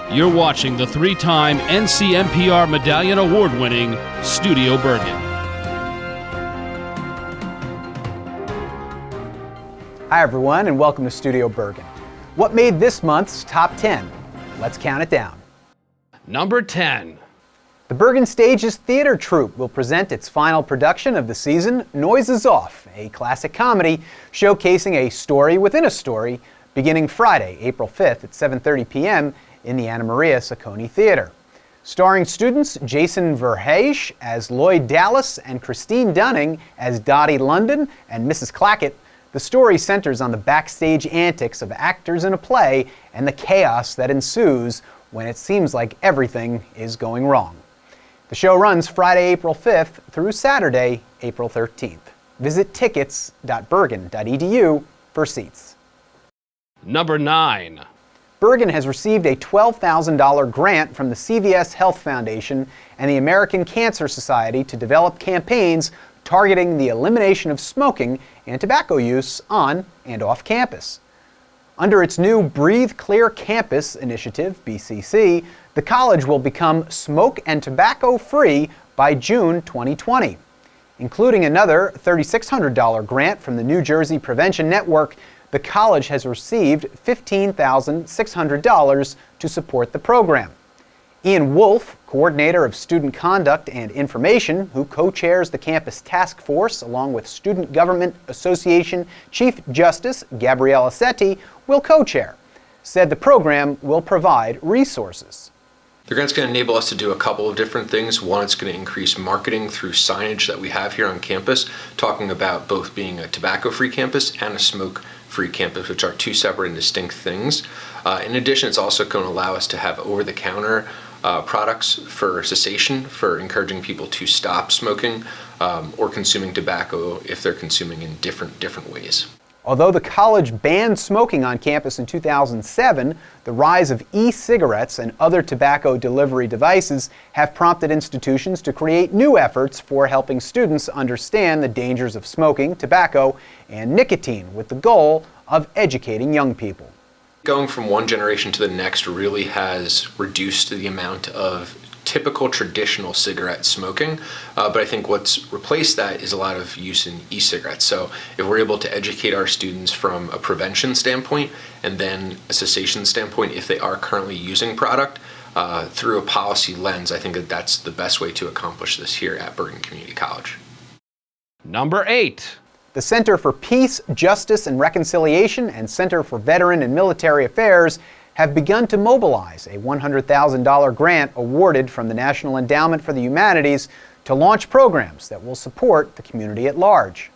You're watching the three-time NCMPR Medallion Award-winning Studio Bergen. Hi everyone, and welcome to Studio Bergen. What made this month's top 10? Let's count it down. Number 10. The Bergenstages theater troupe will present its final production of the season, Noises Off, a classic comedy showcasing a story within a story, beginning Friday, April 5th at 7:30 p.m. in the Anna Maria Sacconi Theater. Starring students Jason Verhage as Lloyd Dallas and Christine Dunning as Dottie London and Mrs. Clackett, the story centers on the backstage antics of actors in a play and the chaos that ensues when it seems like everything is going wrong. The show runs Friday, April 5th through Saturday, April 13th. Visit tickets.bergen.edu for seats. Number 9. Bergen has received a $12,000 grant from the CVS Health Foundation and the American Cancer Society to develop campaigns targeting the elimination of smoking and tobacco use on and off campus. Under its new Breathe Clear Campus initiative, BCC, the college will become smoke and tobacco free by June 2020. Including another $3,600 grant from the New Jersey Prevention Network, the college has received $15,600 to support the program. Ian Wolf, coordinator of student conduct and information, who co-chairs the campus task force along with Student Government Association Chief Justice Gabriella Setti, will co-chair, said the program will provide resources. The grant's going to enable us to do a couple of different things. One, it's going to increase marketing through signage that we have here on campus, talking about both being a tobacco-free campus and a smoke-free campus, which are two separate and distinct things. In addition, it's also going to allow us to have over-the-counter products for cessation, for encouraging people to stop smoking or consuming tobacco if they're consuming in different ways. Although the college banned smoking on campus in 2007, the rise of e-cigarettes and other tobacco delivery devices have prompted institutions to create new efforts for helping students understand the dangers of smoking, tobacco, and nicotine, with the goal of educating young people. Going from one generation to the next really has reduced the amount of typical traditional cigarette smoking, but I think what's replaced that is a lot of use in e-cigarettes. So if we're able to educate our students from a prevention standpoint and then a cessation standpoint if they are currently using product through a policy lens, I think that that's the best way to accomplish this here at Bergen Community College. Number 8. The Center for Peace, Justice, and Reconciliation and Center for Veteran and Military Affairs have begun to mobilize a $100,000 grant awarded from the National Endowment for the Humanities to launch programs that will support the community at large.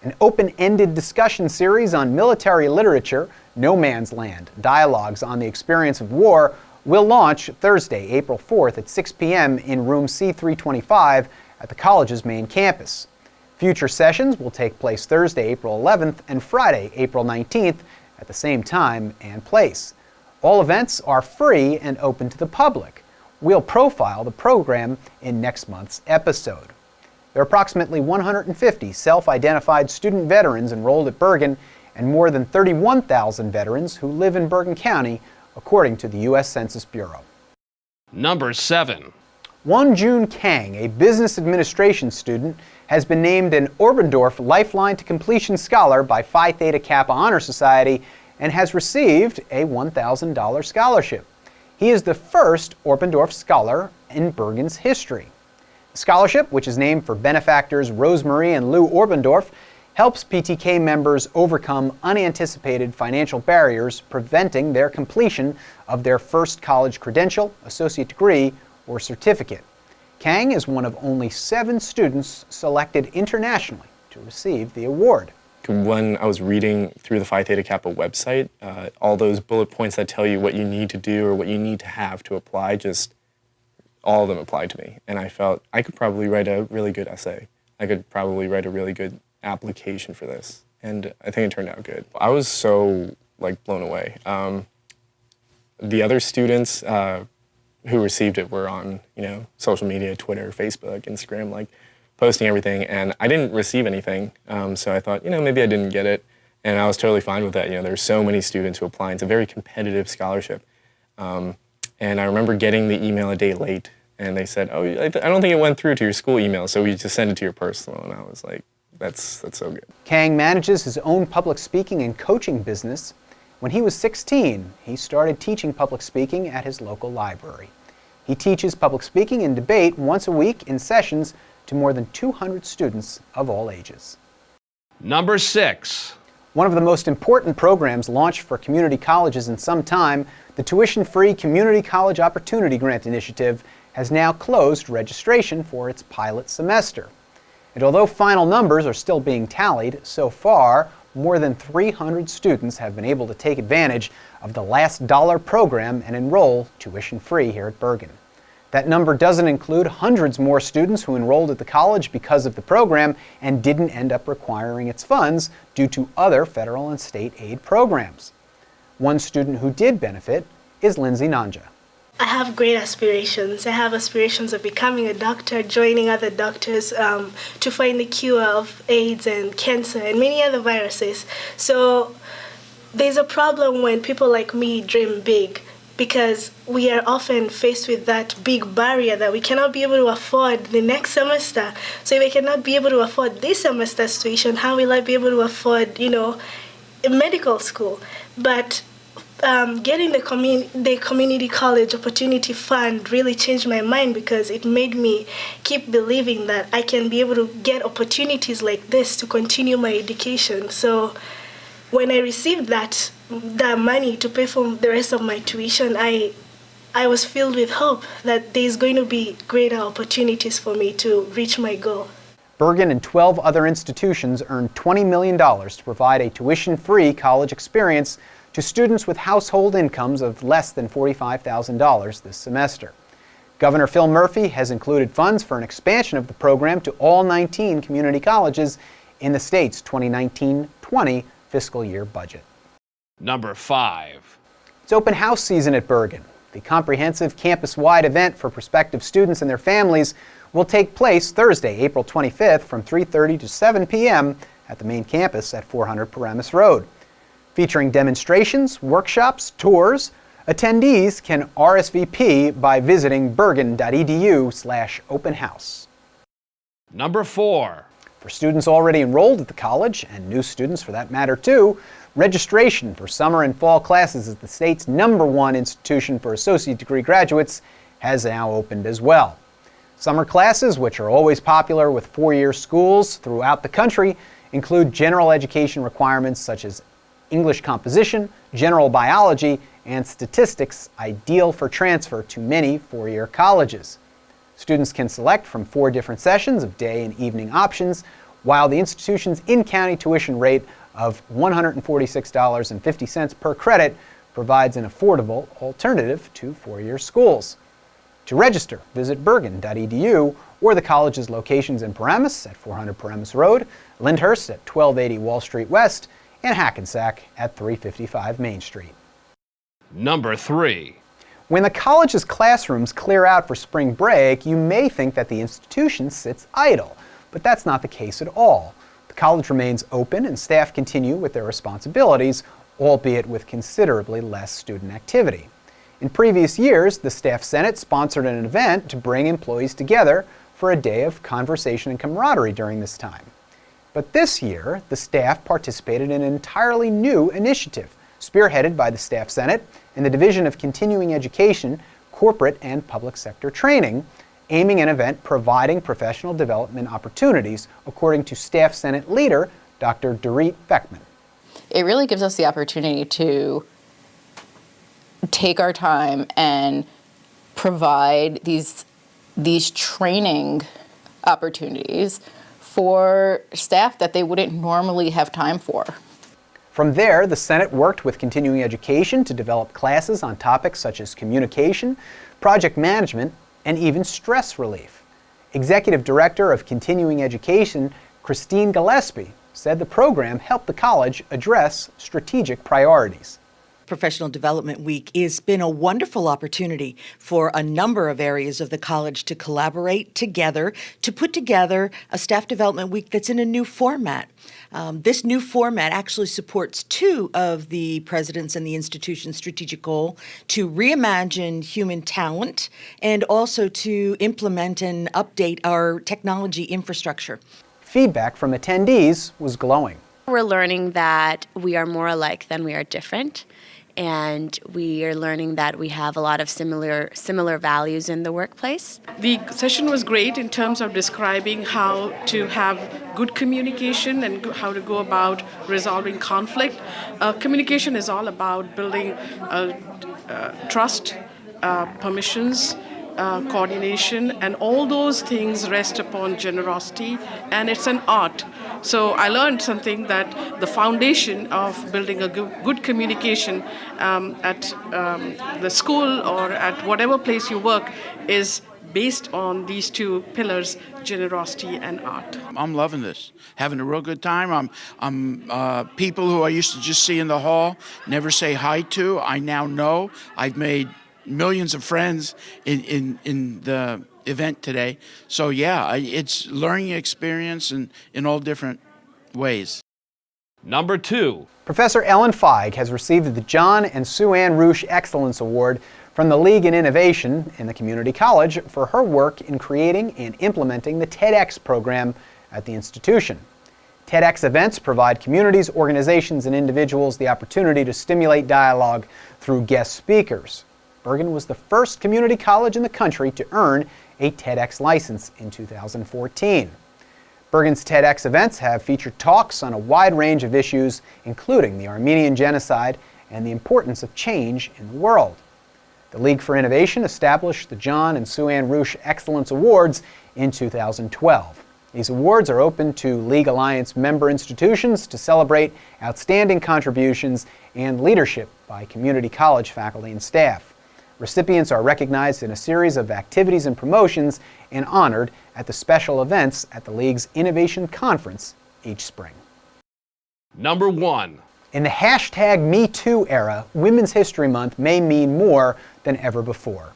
An open-ended discussion series on military literature, No Man's Land, Dialogues on the Experience of War, will launch Thursday, April 4th at 6 p.m. in room C325 at the college's main campus. Future sessions will take place Thursday, April 11th and Friday, April 19th at the same time and place. All events are free and open to the public. We'll profile the program in next month's episode. There are approximately 150 self-identified student veterans enrolled at Bergen and more than 31,000 veterans who live in Bergen County, according to the U.S. Census Bureau. Number 7. Won-Jun Kang, a business administration student, has been named an Oberndorf Lifeline to Completion Scholar by Phi Theta Kappa Honor Society and has received a $1,000 scholarship. He is the first Oberndorf scholar in Bergen's history. The scholarship, which is named for benefactors Rosemarie and Lou Oberndorf, helps PTK members overcome unanticipated financial barriers preventing their completion of their first college credential, associate degree, or certificate. Kang is one of only 7 students selected internationally to receive the award. When I was reading through the Phi Theta Kappa website, all those bullet points that tell you what you need to do or what you need to have to apply, just all of them applied to me. And I felt I could probably write a really good essay. I could probably write a really good application for this. And I think it turned out good. I was so blown away. The other students who received it were on social media, Twitter, Facebook, Instagram, posting everything, and I didn't receive anything, so I thought, maybe I didn't get it, and I was totally fine with that. There's so many students who apply. It's a very competitive scholarship. And I remember getting the email a day late, and they said, "Oh, I don't think it went through to your school email, so we just send it to your personal." And I was like, that's so good. Kang manages his own public speaking and coaching business. When he was 16, he started teaching public speaking at his local library. He teaches public speaking and debate once a week in sessions to more than 200 students of all ages. Number 6. One of the most important programs launched for community colleges in some time, the tuition-free Community College Opportunity Grant Initiative, has now closed registration for its pilot semester. And although final numbers are still being tallied, so far, more than 300 students have been able to take advantage of the last dollar program and enroll tuition-free here at Bergen. That number doesn't include hundreds more students who enrolled at the college because of the program and didn't end up requiring its funds due to other federal and state aid programs. One student who did benefit is Lindsay Nanja. I have great aspirations. I have aspirations of becoming a doctor, joining other doctors to find the cure of AIDS and cancer and many other viruses. So there's a problem when people like me dream big, because we are often faced with that big barrier that we cannot be able to afford the next semester. So if I cannot be able to afford this semester's tuition, how will I be able to afford, a medical school? But getting the community college opportunity fund really changed my mind, because it made me keep believing that I can be able to get opportunities like this to continue my education. So when I received that money to pay for the rest of my tuition, I was filled with hope that there's going to be greater opportunities for me to reach my goal. Bergen and 12 other institutions earned $20 million to provide a tuition-free college experience to students with household incomes of less than $45,000 this semester. Governor Phil Murphy has included funds for an expansion of the program to all 19 community colleges in the state's 2019-20 fiscal year budget. Number 5. It's open house season at Bergen. The comprehensive campus-wide event for prospective students and their families will take place Thursday, April 25th from 3:30 to 7 p.m. at the main campus at 400 Paramus Road. Featuring demonstrations, workshops, tours, attendees can RSVP by visiting bergen.edu/openhouse. Number 4. For students already enrolled at the college, and new students for that matter too, registration for summer and fall classes at the state's #1 institution for associate degree graduates has now opened as well. Summer classes, which are always popular with four-year schools throughout the country, include general education requirements such as English composition, general biology, and statistics, ideal for transfer to many four-year colleges. Students can select from 4 different sessions of day and evening options, while the institution's in-county tuition rate of $146.50 per credit provides an affordable alternative to four-year schools. To register, visit bergen.edu or the college's locations in Paramus at 400 Paramus Road, Lyndhurst at 1280 Wall Street West, and Hackensack at 355 Main Street. Number 3. When the college's classrooms clear out for spring break, you may think that the institution sits idle, but that's not the case at all. The college remains open and staff continue with their responsibilities, albeit with considerably less student activity. In previous years, the Staff Senate sponsored an event to bring employees together for a day of conversation and camaraderie during this time. But this year, the staff participated in an entirely new initiative, spearheaded by the Staff Senate and the Division of Continuing Education, Corporate and Public Sector Training, aiming an event providing professional development opportunities, according to Staff Senate leader, Dr. Dorit Beckman. It really gives us the opportunity to take our time and provide these training opportunities for staff that they wouldn't normally have time for. From there, the Senate worked with continuing education to develop classes on topics such as communication, project management, and even stress relief. Executive Director of Continuing Education, Christine Gillespie, said the program helped the college address strategic priorities. Professional Development Week has been a wonderful opportunity for a number of areas of the college to collaborate together to put together a staff development week that's in a new format. This new format actually supports two of the president's and the institution's strategic goal to reimagine human talent and also to implement and update our technology infrastructure. Feedback from attendees was glowing. We're learning that we are more alike than we are different, and we are learning that we have a lot of similar values in the workplace. The session was great in terms of describing how to have good communication and how to go about resolving conflict. Communication is all about building trust, permissions, coordination, and all those things rest upon generosity, and it's an art. So I learned something that the foundation of building a good communication at the school or at whatever place you work is based on these two pillars, generosity and art. I'm loving this, having a real good time. I'm people who I used to just see in the hall, never say hi to, I now know. I've made millions of friends in the event today. So yeah, it's learning experience in all different ways. Number 2. Professor Ellen Feig has received the John and Sue Ann Roueche Excellence Award from the League in Innovation in the Community College for her work in creating and implementing the TEDx program at the institution. TEDx events provide communities, organizations, and individuals the opportunity to stimulate dialogue through guest speakers. Bergen was the first community college in the country to earn a TEDx license in 2014. Bergen's TEDx events have featured talks on a wide range of issues, including the Armenian genocide and the importance of change in the world. The League for Innovation established the John and Sue Ann Roueche Excellence Awards in 2012. These awards are open to League Alliance member institutions to celebrate outstanding contributions and leadership by community college faculty and staff. Recipients are recognized in a series of activities and promotions and honored at the special events at the League's Innovation Conference each spring. Number 1. In the #MeToo era, Women's History Month may mean more than ever before.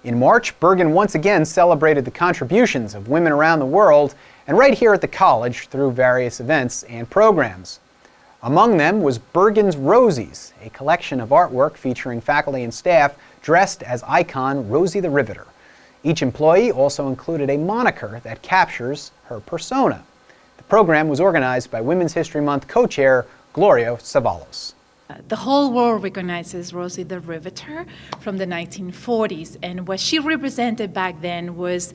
In March, Bergen once again celebrated the contributions of women around the world and right here at the college through various events and programs. Among them was Bergen's Rosies, a collection of artwork featuring faculty and staff dressed as icon Rosie the Riveter. Each employee also included a moniker that captures her persona. The program was organized by Women's History Month co-chair Gloria Savalos. The whole world recognizes Rosie the Riveter from the 1940s, and what she represented back then was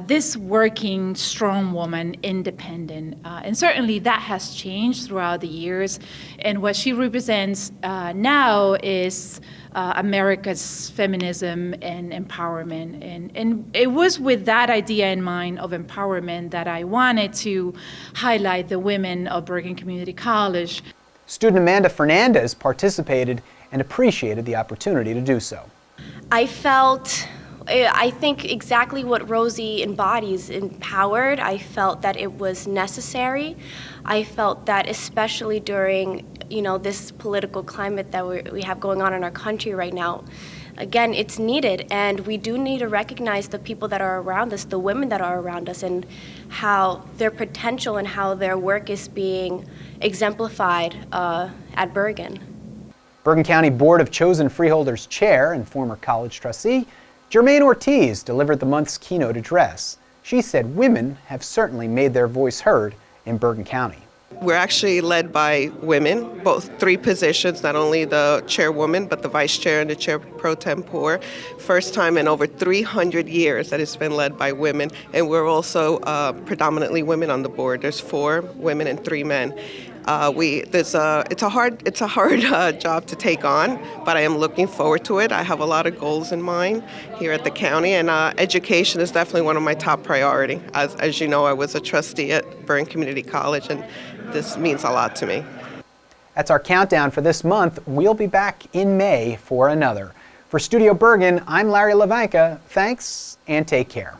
this working, strong woman, independent. And certainly that has changed throughout the years, and what she represents now is America's feminism and empowerment. And it was with that idea in mind of empowerment that I wanted to highlight the women of Bergen Community College. Student Amanda Fernandez participated and appreciated the opportunity to do so. I think exactly what Rosie embodies, empowered. I felt that it was necessary. I felt that especially during, this political climate that we have going on in our country right now, again, it's needed, and we do need to recognize the people that are around us, the women that are around us, and how their potential and how their work is being exemplified at Bergen. Bergen County Board of Chosen Freeholders Chair and former college trustee, Germaine Ortiz delivered the month's keynote address. She said women have certainly made their voice heard in Bergen County. We're actually led by women, both 3 positions, not only the chairwoman, but the vice chair and the chair pro tempore. First time in over 300 years that it's been led by women, and we're also predominantly women on the board. There's 4 women and 3 men. It's a hard job to take on, but I am looking forward to it. I have a lot of goals in mind here at the county, and education is definitely one of my top priority. As you know, I was a trustee at Bergen Community College, and this means a lot to me. That's our countdown for this month. We'll be back in May for another. For Studio Bergen, I'm Larry Levanka. Thanks and take care.